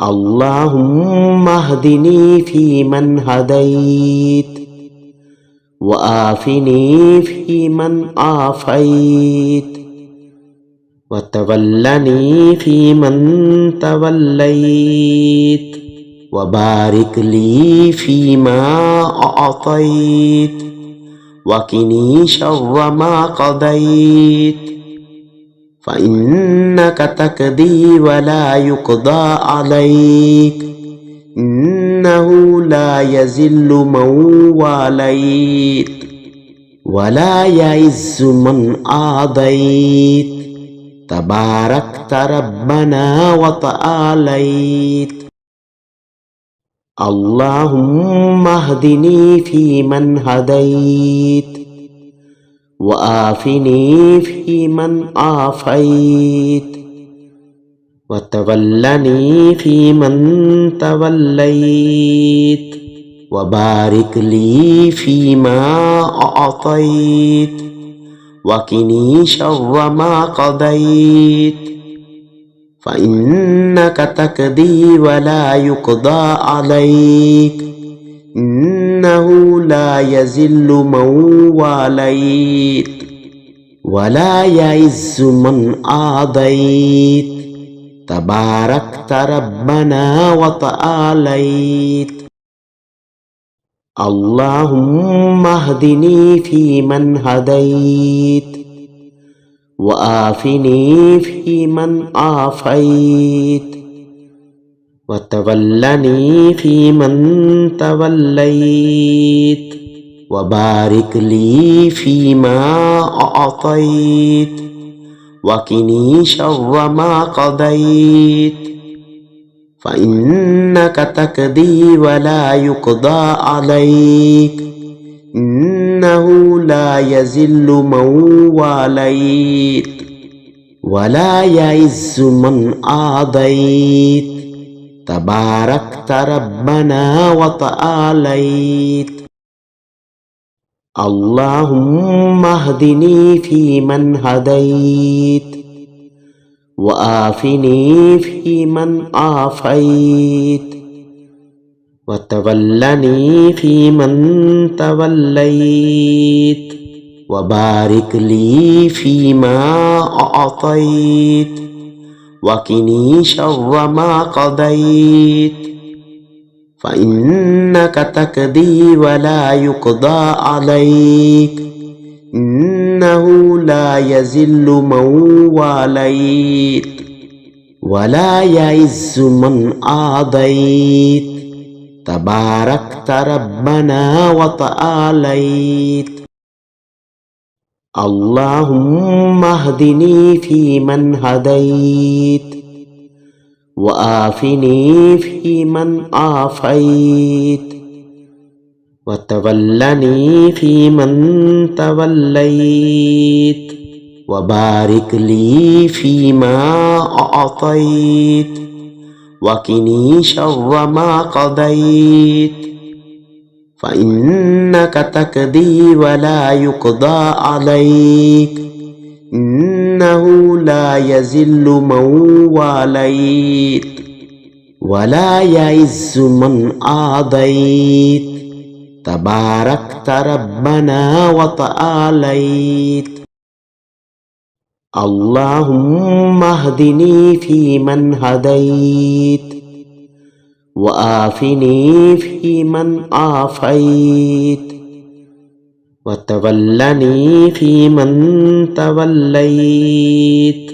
اللهم اهدني فيمن هديت وآفني فيمن عافيت وتولني فيمن توليت وبارك لي فيما أعطيت وقني شر ما قضيت فإنك تقضي ولا يقضى عليك إنه لا يذل من واليت ولا يعز من عاديت تباركت ربنا وتعاليت اللهم اهدني فيمن هديت وآفني فيمن عافيت وتولني فيمن توليت وبارك لي فيما أعطيت وقني شر ما قضيت فإنك تقضي ولا يقضى عليك إنه لا يذل من واليت ولا يعز من عاديت تباركت ربنا وتعاليت اللهم اهدني فيمن هديت وآفني فيمن عافيت وتولني فيمن توليت وبارك لي فيما أعطيت وقني شر ما قضيت فإنك تقضي ولا يقضى عليك إنه لا يذل من واليت ولا يعز من عاديت تباركت ربنا وتعاليت اللهم اهدني فيمن هديت وآفني فيمن عافيت وتولني فيمن توليت وبارك لي فيما أعطيت وقني شر ما قضيت فإنك تقضي ولا يقضى عليك إنه لا يذل من واليت ولا يعز من عاديت تباركت ربنا وتعاليت اللهم اهدني فيمن هديت وآفني فيمن عافيت وتولني فيمن توليت وبارك لي فيما أعطيت وقني شر ما قضيت فإنك تقضي ولا يقضى عليك إنه لا يذل من واليت ولا يعز من عاديت تباركت ربنا وتعاليت اللهم اهدني فيمن هديت وآفني فيمن عافيت وتولني فيمن توليت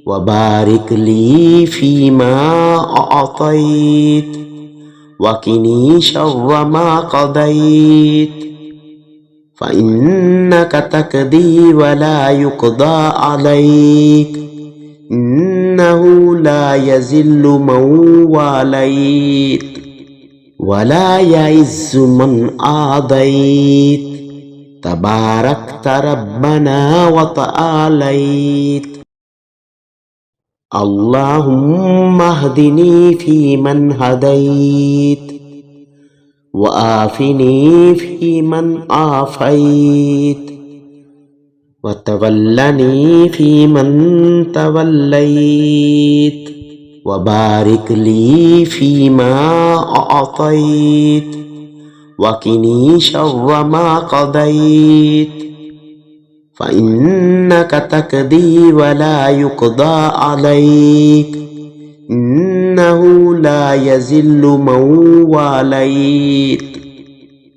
وبارك لي فيما أعطيت وقني شر ما قضيت فإنك تقضي ولا يقضى عليك إنه لا يذل من واليت ولا يعز من عاديت تباركت ربنا وتعاليت اللهم اهدني فيمن هديت وآفني فيمن عافيت وتولني فيمن توليت وبارك لي فيما أعطيت وقني شر ما قضيت فإنك تقضي ولا يقضى عليك إنه لا يذل من واليت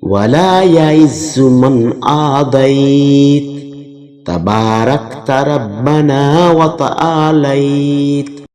ولا يعز من عاديت تباركت ربنا وتعاليت